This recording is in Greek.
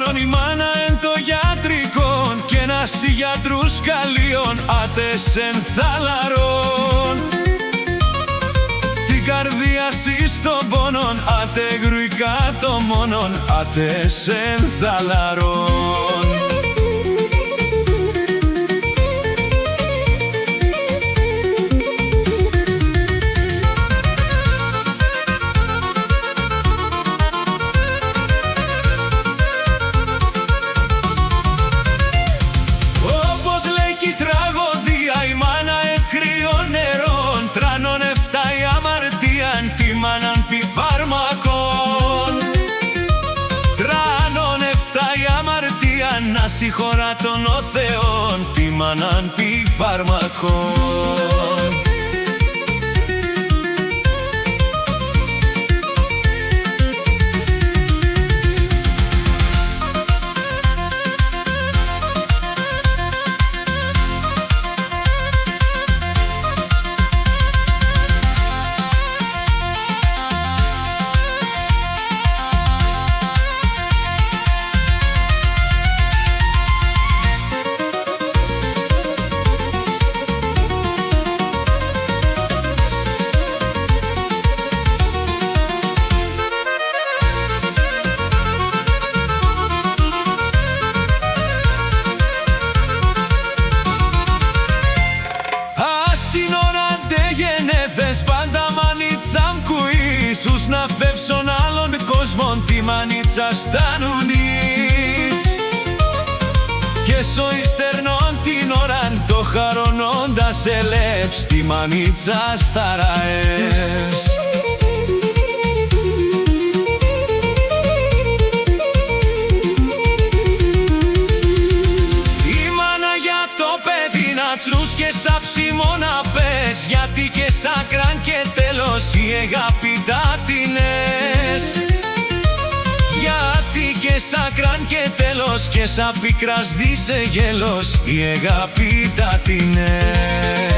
χρόνων η μάνα εν το γιατρικόν και ένας γιατρούς καλίων άτες εν θαλαρών. Την καρδία σ' των πόνων άτε γρουικά το μόνον άτες εν θαλαρών. Μάναν πι φάρμακον, τράνον εφτά η αμαρτία να συγχωρά τον ο Θεόν, τι μάναν πι φάρμακον. Πάντα μανίτσαμ κουίσους να φεύσουν άλλων κόσμων τη μανίτσα στάνουνις και σο ιστερνών την ώραν το χαρονώντας ελέψ τη μανίτσα σταραές. Η μάνα για το παιδί να τσλούς και σα ψημώνα πες, γιατί και σάκραν και τέλος η αγάπη τάτινες. Γιατί και σάκραν και τέλος και σα πικράς δίσε γέλος η αγάπη τάτινες.